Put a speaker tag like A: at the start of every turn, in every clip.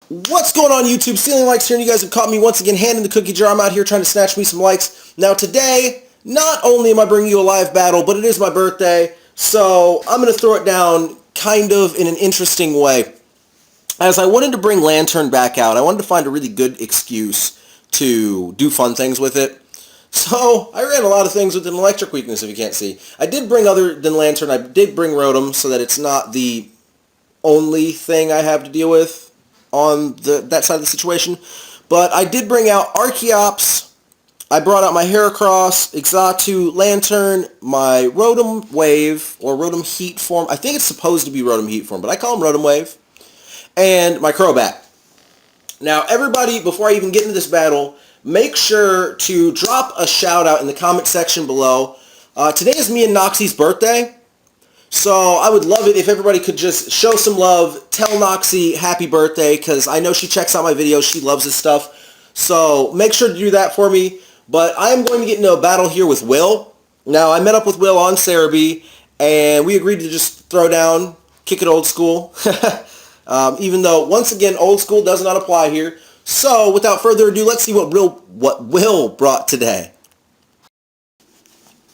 A: What's going on YouTube? StealingLikes here, and you guys have caught me once again hand in the cookie jar. I'm out here trying to snatch me some likes. Now today, not only am I bringing you a live battle, but it is my birthday, so I'm going to throw it down kind of in an interesting way. As I wanted to bring Lantern back out, I wanted to find a really good excuse to do fun things with it. So I ran a lot of things with an electric weakness, if you can't see. I did bring other than Lantern. I did bring Rotom so that it's not the only thing I have to deal with on that side of the situation. But I did bring out Archeops. I brought out my Heracross, Exatu, Lantern, my Rotom Wave, or Rotom Heat form. I think it's supposed to be Rotom Heat form, but I call him Rotom Wave. And my Crobat. Now, everybody, before I even get into this battle, make sure to drop a shout out in the comment section below. Today is me and Noxie's birthday. So I would love it if everybody could just show some love, tell Noxie happy birthday, because I know she checks out my videos, she loves this stuff. So make sure to do that for me. But I am going to get into a battle here with Will. Now, I met up with Will on Cerebi, and we agreed to just throw down, kick it old school. Even though, once again, old school does not apply here. So, without further ado, let's see what Will brought today.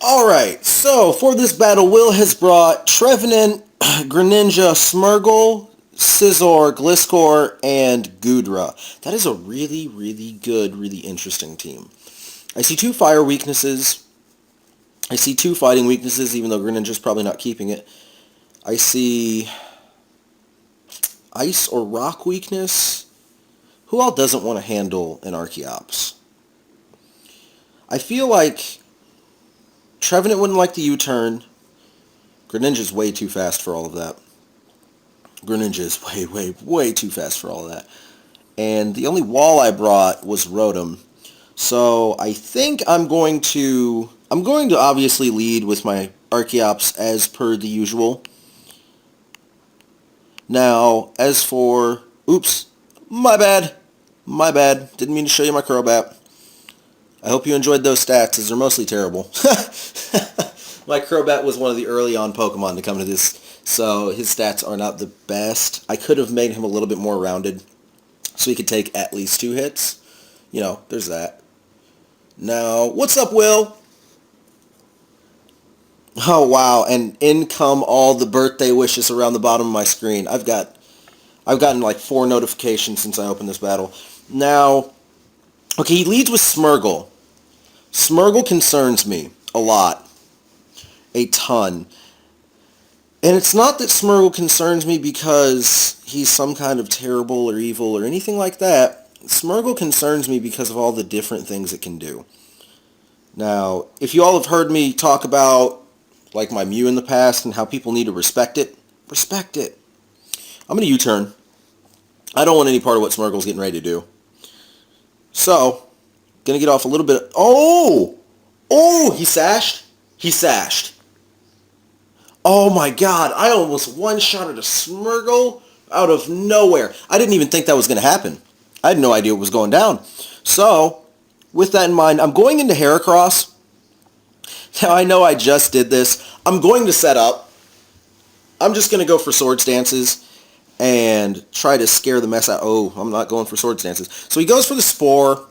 A: Alright, so for this battle, Will has brought Trevenant, Greninja, Smeargle, Scizor, Gliscor, and Goodra. That is a really, really good, really interesting team. I see 2 fire weaknesses. I see 2 fighting weaknesses, even though Greninja's probably not keeping it. I see ice or rock weakness. Who all doesn't want to handle an Archeops? I feel like Trevenant wouldn't like the U-turn. Greninja's way too fast for all of that. Greninja is way too fast for all of that. And the only wall I brought was Rotom. So I think I'm going to obviously lead with my Archeops as per the usual. Now, as for... Oops. My bad. Didn't mean to show you my Crobat. I hope you enjoyed those stats, as they're mostly terrible. My Crobat was one of the early on Pokemon to come to this, so his stats are not the best. I could have made him a little bit more rounded, so he could take at least 2 hits. You know, there's that. Now, what's up, Will? Oh, wow, and in come all the birthday wishes around the bottom of my screen. I've gotten like 4 notifications since I opened this battle. Now, okay, he leads with Smeargle. Smeargle concerns me a lot. A ton. And it's not that Smeargle concerns me because he's some kind of terrible or evil or anything like that. Smeargle concerns me because of all the different things it can do. Now, if you all have heard me talk about like my Mew in the past and how people need to respect it, respect it. I'm going to U-turn. I don't want any part of what Smeargle's getting ready to do. So, going to get off a little bit. Oh, he sashed. Oh my god, I almost one-shotted a Smeargle out of nowhere. I didn't even think that was going to happen. I had no idea what was going down. So, with that in mind, I'm going into Heracross. Now, I know I just did this. I'm going to set up. I'm just going to go for Sword Stances and try to scare the mess out. Oh, I'm not going for Sword Stances. So he goes for the Spore.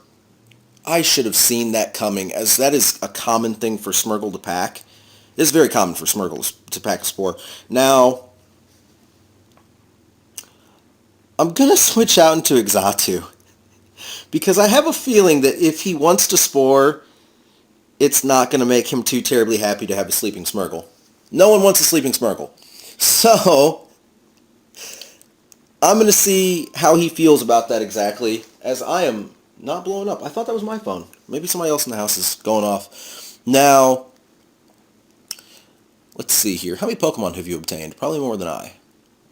A: I should have seen that coming, as that is a common thing for Smeargle to pack. It is very common for Smeargle to pack a Spore. Now, I'm going to switch out into Exatu, because I have a feeling that if he wants to Spore, it's not going to make him too terribly happy to have a sleeping Smeargle. No one wants a sleeping Smeargle. So, I'm going to see how he feels about that exactly, as I am not blowing up. I thought that was my phone. Maybe somebody else in the house is going off. Now, let's see here. How many Pokemon have you obtained? Probably more than I.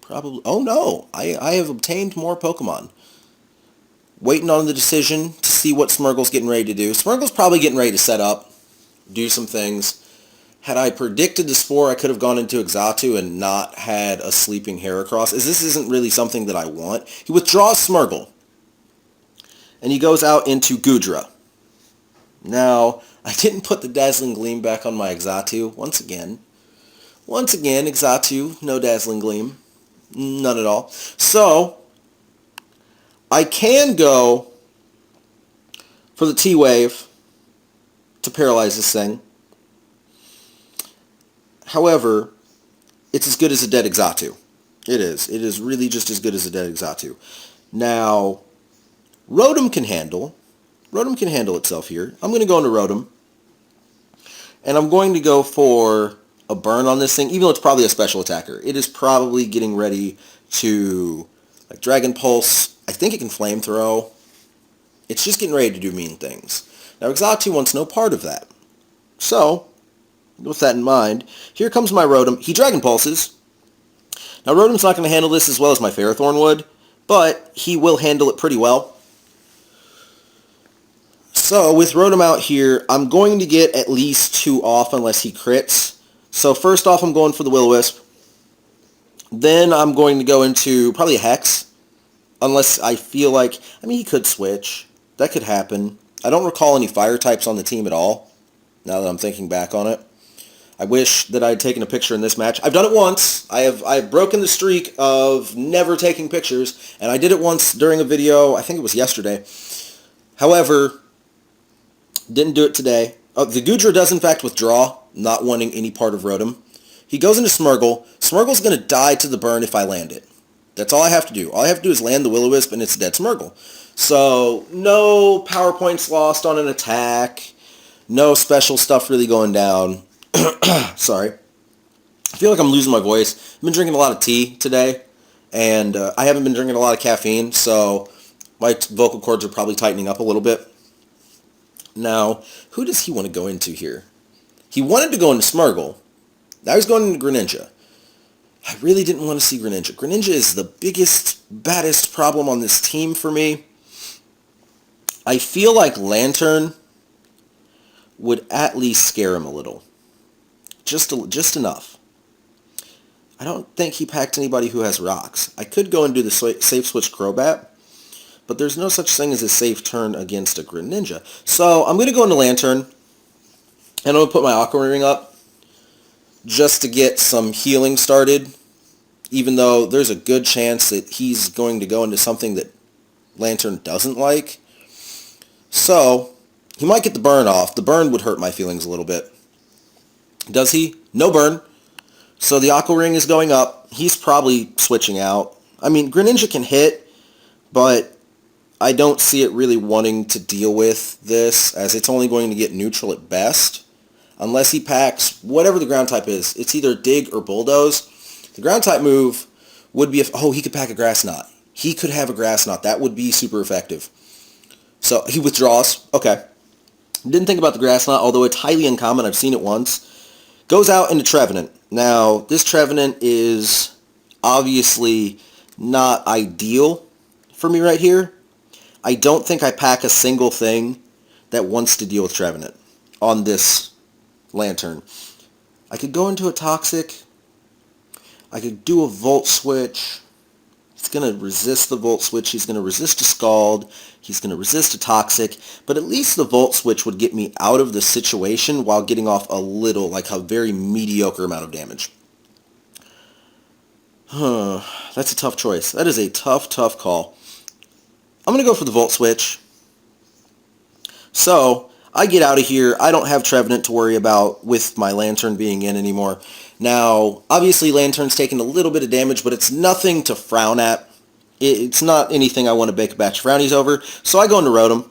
A: Probably. Oh no, I have obtained more Pokemon. Waiting on the decision to see what Smeargle's getting ready to do. Smeargle's probably getting ready to set up, do some things. Had I predicted the Spore, I could have gone into Exatu and not had a sleeping Heracross, as this isn't really something that I want. He withdraws Smeargle, and he goes out into Goodra. Now, I didn't put the Dazzling Gleam back on my Exatu, once again. Once again, Exatu, no Dazzling Gleam. None at all. So, I can go for the T-Wave to paralyze this thing. However, it's as good as a dead Exatu. It is. It is really just as good as a dead Exatu. Now, Rotom can handle. Rotom can handle itself here. I'm going to go into Rotom. And I'm going to go for a burn on this thing, even though it's probably a special attacker. It is probably getting ready to, like, Dragon Pulse. I think it can Flame Throw. It's just getting ready to do mean things. Now, Exatu wants no part of that. So, with that in mind, here comes my Rotom. He Dragon Pulses. Now, Rotom's not going to handle this as well as my Ferrothorn would, but he will handle it pretty well. So, with Rotom out here, I'm going to get at least 2 off unless he crits. So, first off, I'm going for the Will-O-Wisp. Then I'm going to go into probably a Hex, unless I feel like, I mean, he could switch. That could happen. I don't recall any fire types on the team at all, now that I'm thinking back on it. I wish that I had taken a picture in this match. I've done it once. I've broken the streak of never taking pictures, and I did it once during a video, I think it was yesterday. However, didn't do it today. The Goodra does in fact withdraw, not wanting any part of Rotom. He goes into Smeargle. Smeargle's going to die to the burn if I land it. That's all I have to do. All I have to do is land the Will-O-Wisp, and it's a dead Smeargle. So, no power points lost on an attack. No special stuff really going down. Sorry. I feel like I'm losing my voice. I've been drinking a lot of tea today, and I haven't been drinking a lot of caffeine, so my vocal cords are probably tightening up a little bit. Now, who does he want to go into here? He wanted to go into Smeargle. Now he's going into Greninja. I really didn't want to see Greninja. Greninja is the biggest, baddest problem on this team for me. I feel like Lantern would at least scare him a little. Just enough. I don't think he packed anybody who has rocks. I could go and do the safe switch Crobat, but there's no such thing as a safe turn against a Greninja. So I'm going to go into Lantern, and I'm going to put my Aqua Ring up just to get some healing started, even though there's a good chance that he's going to go into something that Lantern doesn't like. So he might get the burn off. The burn would hurt my feelings a little bit. Does he? No burn. So the Aqua Ring is going up. He's probably switching out. I mean, Greninja can hit, but I don't see it really wanting to deal with this, as it's only going to get neutral at best. Unless he packs whatever the ground type is. It's either Dig or Bulldoze. The ground type move would be if, oh, he could pack a Grass Knot. He could have a Grass Knot. That would be super effective. So he withdraws. Okay. Didn't think about the Grass Knot, although it's highly uncommon. I've seen it once. Goes out into Trevenant. Now, this Trevenant is obviously not ideal for me right here. I don't think I pack a single thing that wants to deal with Trevenant on this Lantern. I could go into a Toxic. I could do a Volt Switch. He's going to resist the Volt Switch. He's going to resist a Scald. He's going to resist a Toxic. But at least the Volt Switch would get me out of the situation while getting off a little, like a very mediocre amount of damage. That's a tough choice. That is a tough call. I'm going to go for the Volt Switch. So, I get out of here. I don't have Trevenant to worry about with my Lantern being in anymore. Now, obviously Lantern's taking a little bit of damage, but it's nothing to frown at. It's not anything I want to bake a batch of frownies over. So I go into Rotom.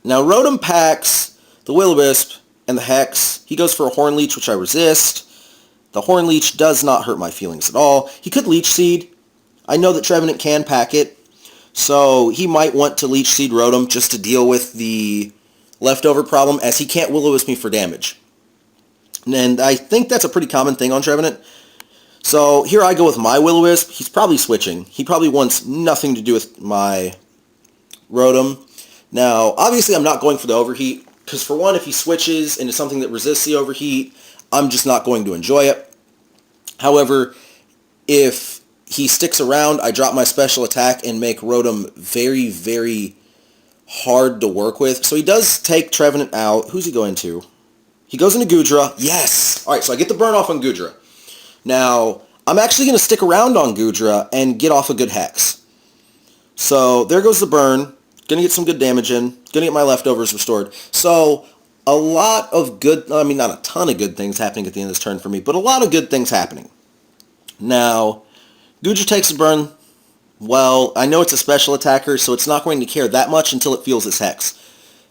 A: Now, Rotom packs the Will-O-Wisp and the Hex. He goes for a Horn Leech, which I resist. The Horn Leech does not hurt my feelings at all. He could Leech Seed. I know that Trevenant can pack it. So he might want to Leech Seed Rotom just to deal with the leftover problem, as he can't Will-O-Wisp me for damage. And I think that's a pretty common thing on Trevenant. So here I go with my Will-O-Wisp. He's probably switching. He probably wants nothing to do with my Rotom. Now, obviously I'm not going for the Overheat, because for one, if he switches into something that resists the Overheat, I'm just not going to enjoy it. However, if he sticks around, I drop my special attack and make Rotom very, very hard to work with. So he does take Trevenant out. Who's he going to? He goes into Goodra. Yes! Alright, so I get the burn off on Goodra. Now, I'm actually going to stick around on Goodra and get off a good Hex. So So there goes the burn. Gonna get some good damage in. Gonna get my leftovers restored. So a lot of good, I mean, not a ton of good things happening at the end of this turn for me, but a lot of good things happening. Now, Guja takes a burn. Well, I know it's a special attacker, so it's not going to care that much until it feels its hex.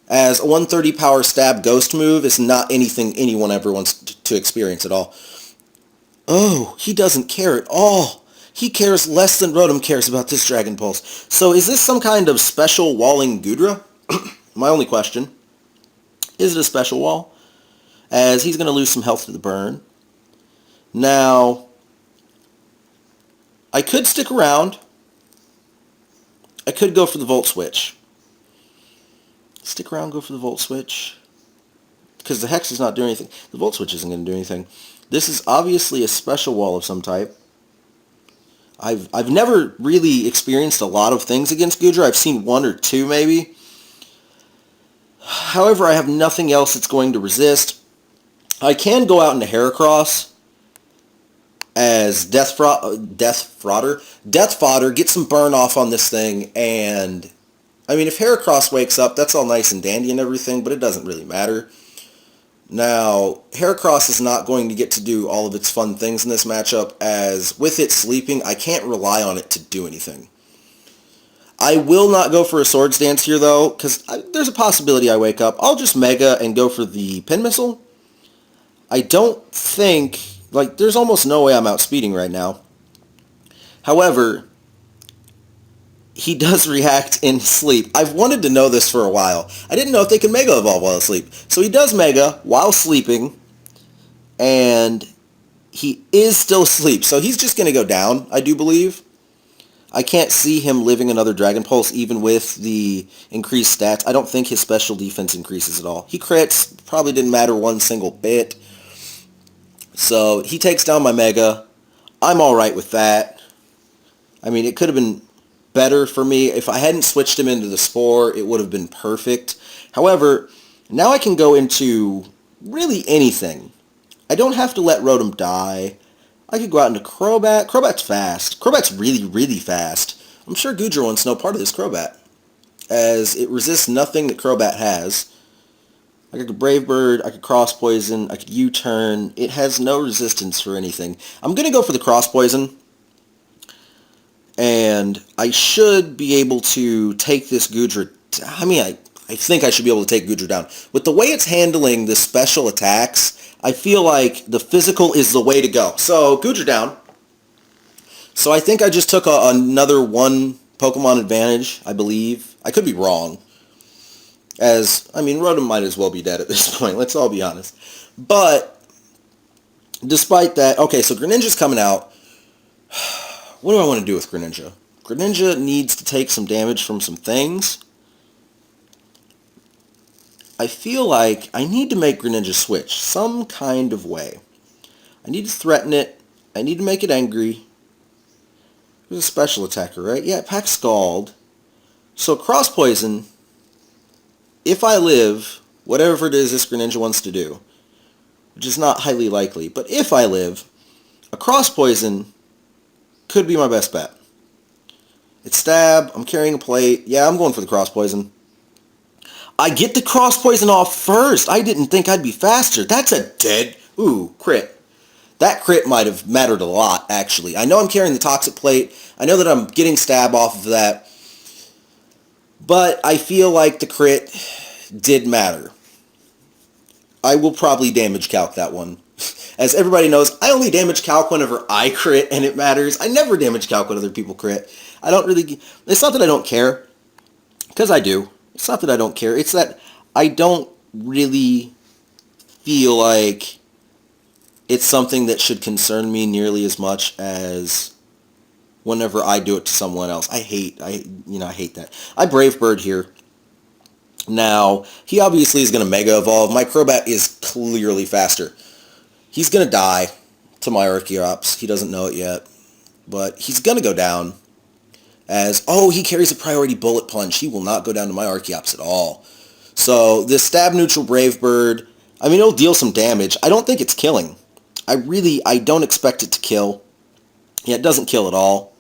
A: As a 130 power stab ghost move is not anything anyone ever wants to experience at all. Oh, he doesn't care at all. He cares less than Rotom cares about this Dragon Pulse. So is this some kind of special walling Gudra? My only question. Is it a special wall? As he's going to lose some health to the burn. Now, I could stick around. I could go for the Volt Switch. Stick around, go for the Volt Switch. Because the Hex is not doing anything. The Volt Switch isn't going to do anything. This is obviously a special wall of some type. I've never really experienced a lot of things against Gudra. I've seen one or two maybe. However, I have nothing else that's going to resist. I can go out into Heracross as Death Fodder, get some burn off on this thing, and I mean, if Heracross wakes up, that's all nice and dandy and everything, but it doesn't really matter. Now, Heracross is not going to get to do all of its fun things in this matchup, as with it sleeping, I can't rely on it to do anything. I will not go for a Swords Dance here, though, because there's a possibility I wake up. I'll just Mega and go for the Pin Missile. I don't think, like, there's almost no way I'm outspeeding right now. However, he does react in sleep. I've wanted to know this for a while. I didn't know if they could Mega Evolve while asleep. So he does Mega while sleeping, and he is still asleep. So he's just going to go down, I do believe. I can't see him living another Dragon Pulse even with the increased stats. I don't think his special defense increases at all. He crits, probably didn't matter one single bit. So he takes down my Mega. I'm alright with that. I mean, it could have been better for me. If I hadn't switched him into the Spore, it would have been perfect. However, now I can go into really anything. I don't have to let Rotom die. I could go out into Crobat. Crobat's fast. Crobat's really, really fast. I'm sure Gudra wants no part of this Crobat, as it resists nothing that Crobat has. I could Brave Bird, I could Cross Poison, I could U-Turn. It has no resistance for anything. I'm going to go for the Cross Poison. And I should be able to take this Gudra. I mean, I think I should be able to take Gudra down. With the way it's handling the special attacks, I feel like the physical is the way to go. So, Gudra down. So I think I just took another one Pokemon advantage, I believe. I could be wrong. As, I mean, Rotom might as well be dead at this point. Let's all be honest. But, despite that, okay, so Greninja's coming out. What do I want to do with Greninja? Greninja needs to take some damage from some things. I feel like I need to make Greninja switch some kind of way. I need to threaten it. I need to make it angry. It was a special attacker, right? Yeah, it packs Scald. So Cross Poison, if I live, whatever it is this Greninja wants to do, which is not highly likely, but if I live, a Cross Poison could be my best bet. It's Stab. I'm carrying a plate. Yeah, I'm going for the Cross Poison. I get the Cross Poison off first. I didn't think I'd be faster. That's a dead... Ooh, crit. That crit might have mattered a lot, actually. I know I'm carrying the Toxic Plate. I know that I'm getting Stab off of that. But I feel like the crit did matter. I will probably damage calc that one. As everybody knows, I only damage calc whenever I crit and it matters. I never damage calc when other people crit. I don't really... It's not that I don't care, because I do. It's not that I don't care. It's that I don't really feel like it's something that should concern me nearly as much as whenever I do it to someone else. I hate that. I Brave Bird here. Now, he obviously is going to Mega Evolve. My Crobat is clearly faster. He's going to die to my Archeops. He doesn't know it yet. But he's going to go down as, oh, he carries a priority Bullet Punch. He will not go down to my Archeops at all. So this Stab Neutral Brave Bird, I mean, it'll deal some damage. I don't think it's killing. I don't expect it to kill. Yeah, it doesn't kill at all.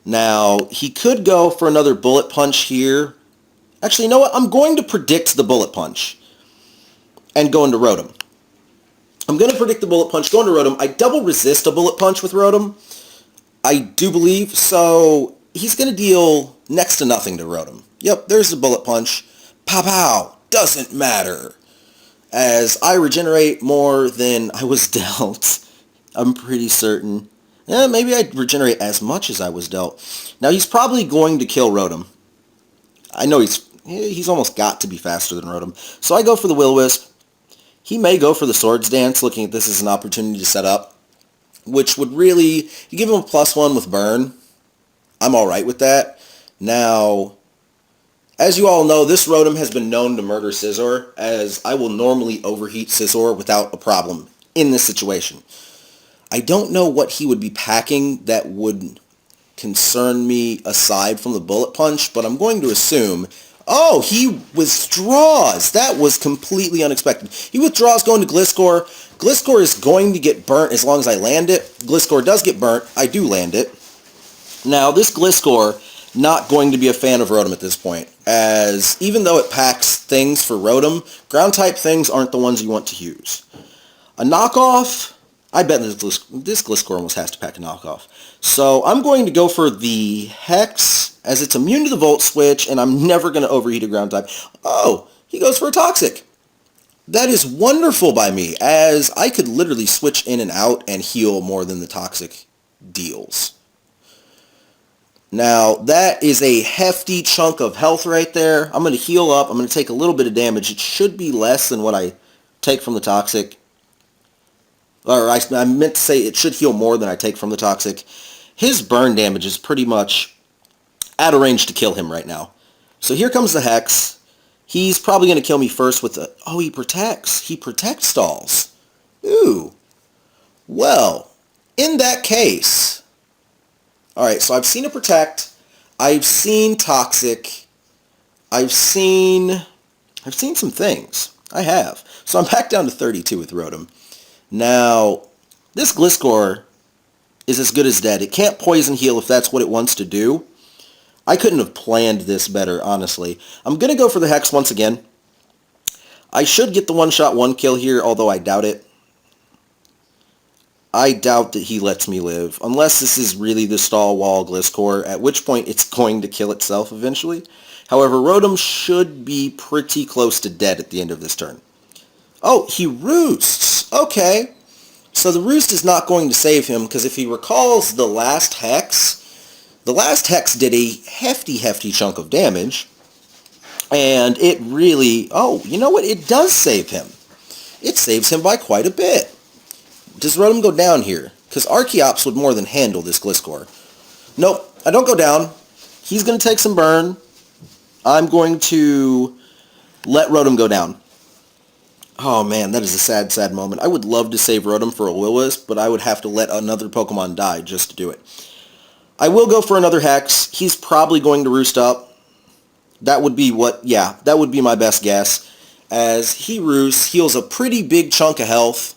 A: Now, he could go for another bullet punch here. Actually, you know what? I'm going to predict the bullet punch and go into Rotom. I'm going to predict the bullet punch, go into Rotom. I double resist a bullet punch with Rotom, I do believe, so he's going to deal next to nothing to Rotom. Yep, there's the bullet punch. Pow pow, doesn't matter. As I regenerate more than I was dealt, I'm pretty certain. Maybe I regenerate as much as I was dealt. Now he's probably going to kill Rotom. I know he's almost got to be faster than Rotom. So I go for the Will-O-Wisp. He may go for the Swords Dance, looking at this as an opportunity to set up, which would really, you give him a +1 with Burn. I'm alright with that. Now, as you all know, this Rotom has been known to murder Scizor, as I will normally overheat Scizor without a problem in this situation. I don't know what he would be packing that would concern me aside from the Bullet Punch, but I'm going to assume... Oh, he withdraws. That was completely unexpected. He withdraws going to Gliscor. Gliscor is going to get burnt as long as I land it. Gliscor does get burnt. I do land it. Now, this Gliscor, not going to be a fan of Rotom at this point, as even though it packs things for Rotom, ground-type things aren't the ones you want to use. A knockoff... I bet this Gliscor almost has to pack a knockoff. So I'm going to go for the Hex, as it's immune to the Volt Switch, and I'm never going to overheat a ground type. Oh, he goes for a Toxic. That is wonderful by me, as I could literally switch in and out and heal more than the Toxic deals. Now, that is a hefty chunk of health right there. I'm going to heal up. I'm going to take a little bit of damage. It should be less than what I take from the Toxic. Or I meant to say it should heal more than I take from the Toxic. His burn damage is pretty much out of range to kill him right now. So here comes the Hex. He's probably going to kill me first with the... Oh, he protects. He protect stalls. Ooh. Well, in that case... Alright, so I've seen a Protect. I've seen Toxic. I've seen some things. I have. So I'm back down to 32 with Rotom. Now, this Gliscor is as good as dead. It can't poison heal if that's what it wants to do. I couldn't have planned this better, honestly. I'm going to go for the Hex once again. I should get the one-shot one-kill here, although I doubt it. I doubt that he lets me live, unless this is really the stall wall Gliscor, at which point it's going to kill itself eventually. However, Rotom should be pretty close to dead at the end of this turn. Oh, he roosts. Okay. So the roost is not going to save him, because if he recalls the last Hex did a hefty chunk of damage. And it really... Oh, you know what? It does save him. It saves him by quite a bit. Does Rotom go down here? Because Archeops would more than handle this Gliscor. Nope. I don't go down. He's going to take some burn. I'm going to let Rotom go down. Oh man, that is a sad moment. I would love to save Rotom for a Will-O-Wisp, but I would have to let another Pokemon die just to do it. I will go for another Hex. He's probably going to roost up. That would be that would be my best guess. As he roosts, heals a pretty big chunk of health.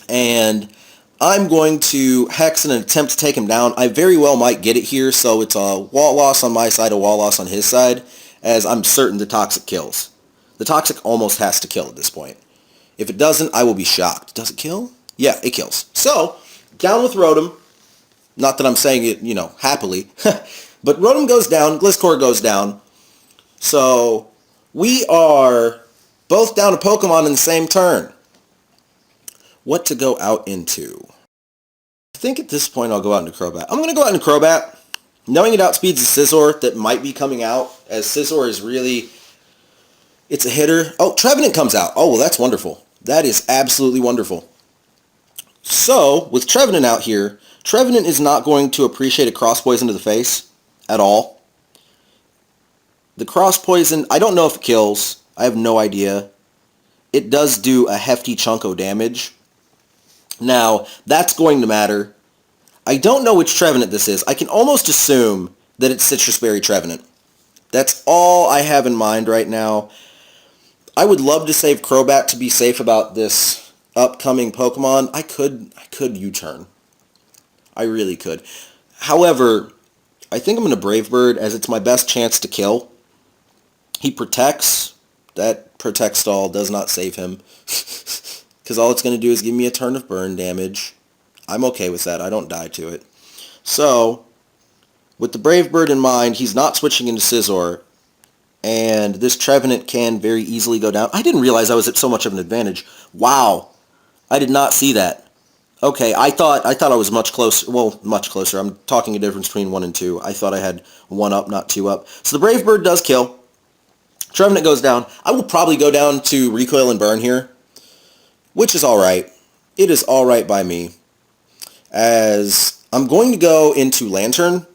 A: And I'm going to Hex in an attempt to take him down. I very well might get it here, so it's a wall loss on my side, a wall loss on his side, as I'm certain the Toxic kills. The Toxic almost has to kill at this point. If it doesn't, I will be shocked. Does it kill? Yeah, it kills. So, down with Rotom. Not that I'm saying it, happily. But Rotom goes down, Gliscor goes down. So, we are both down a Pokemon in the same turn. What to go out into? I think at this point I'll go out into Crobat. I'm going to go out into Crobat. Knowing it outspeeds a Scizor that might be coming out, as Scizor is really... It's a hitter. Oh, Trevenant comes out. Oh, well, that's wonderful. That is absolutely wonderful. So, with Trevenant out here, Trevenant is not going to appreciate a Cross Poison to the face at all. The Cross Poison, I don't know if it kills. I have no idea. It does do a hefty chunk of damage. Now, that's going to matter. I don't know which Trevenant this is. I can almost assume that it's Citrus Berry Trevenant. That's all I have in mind right now. I would love to save Crobat to be safe about this upcoming Pokemon. I could U-turn. I really could. However, I think I'm going to Brave Bird as it's my best chance to kill. He protects. That Protect Stall does not save him. Because all it's going to do is give me a turn of burn damage. I'm okay with that. I don't die to it. So, with the Brave Bird in mind, he's not switching into Scizor. And this Trevenant can very easily go down. I didn't realize I was at so much of an advantage. Wow. I did not see that. Okay, I thought I was much closer. Well, much closer. I'm talking a difference between 1 and 2. I thought I had 1 up, not 2 up. So the Brave Bird does kill. Trevenant goes down. I will probably go down to Recoil and Burn here, which is alright. It is alright by me. As I'm going to go into Lantern,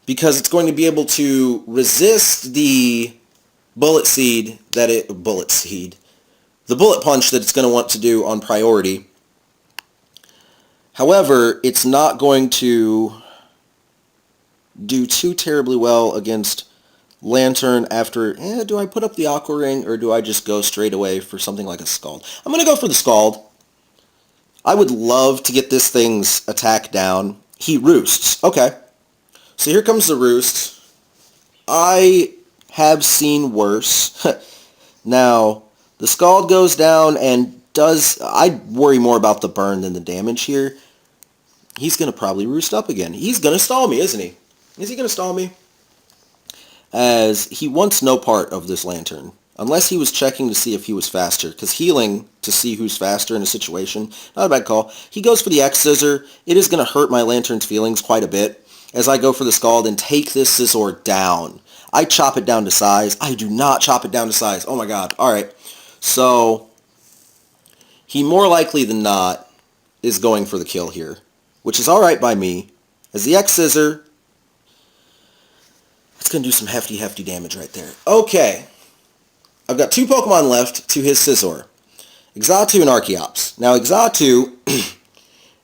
A: because it's going to be able to resist the Bullet Punch that it's going to want to do on priority. However, it's not going to do too terribly well against Lantern after, do I put up the Aqua Ring or do I just go straight away for something like a Scald? I'm going to go for the Scald. I would love to get this thing's attack down. He roosts. Okay. So here comes the roost. I have seen worse. Now, the Scald goes down and I worry more about the burn than the damage here. He's going to probably roost up again. He's going to stall me, isn't he? Is he going to stall me? As he wants no part of this Lantern. Unless he was checking to see if he was faster. Because healing to see who's faster in a situation, not a bad call. He goes for the X-Scissor. It is going to hurt my Lantern's feelings quite a bit as I go for the Scald and take this Scizor down. I chop it down to size. I do not chop it down to size. Oh my god. Alright. So, he more likely than not is going for the kill here. Which is alright by me. As the X-Scissor, it's going to do some hefty damage right there. Okay. I've got 2 Pokemon left to his Scizor. Exatu and Archeops. Now, Exatu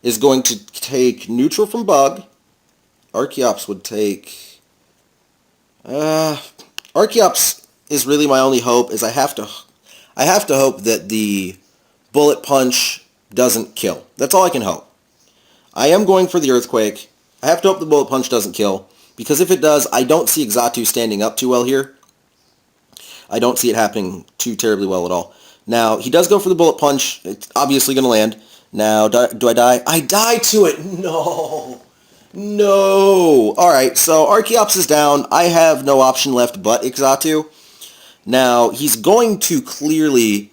A: is going to take neutral from Bug. Archeops would take... Archeops is really my only hope, is I have to hope that the Bullet Punch doesn't kill. That's all I can hope. I am going for the Earthquake. I have to hope the Bullet Punch doesn't kill, because if it does, I don't see Exatu standing up too well here. I don't see it happening too terribly well at all. Now, he does go for the Bullet Punch. It's obviously going to land. Now, do I die? I die to it! No! No! Alright, so Archeops is down. I have no option left but Exatu. Now, he's going to clearly,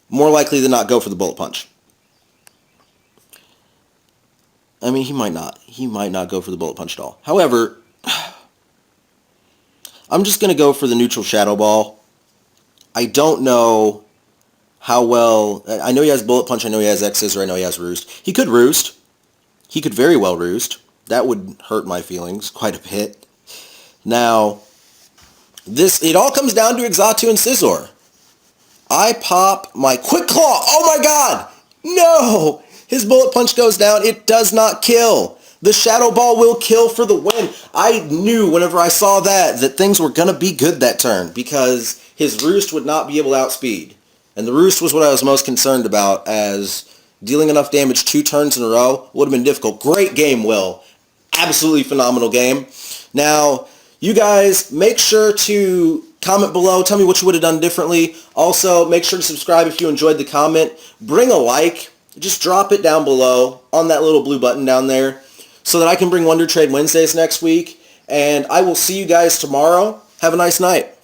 A: more likely than not, go for the Bullet Punch. I mean, he might not. He might not go for the Bullet Punch at all. However, I'm just going to go for the neutral Shadow Ball. I don't know how well... I know he has Bullet Punch. I know he has X-Scissor. I know he has Roost. He could Roost. He could very well Roost. That would hurt my feelings quite a bit. Now, it all comes down to Exatu and Scizor. I pop my Quick Claw. Oh my god! No! His Bullet Punch goes down. It does not kill. The Shadow Ball will kill for the win. I knew whenever I saw that things were going to be good that turn because his Roost would not be able to outspeed. And the Roost was what I was most concerned about, as dealing enough damage 2 turns in a row would have been difficult. Great game, Will. Absolutely phenomenal game. Now, you guys, make sure to comment below. Tell me what you would have done differently. Also, make sure to subscribe if you enjoyed the comment. Bring a like. Just drop it down below on that little blue button down there so that I can bring Wonder Trade Wednesdays next week. And I will see you guys tomorrow. Have a nice night.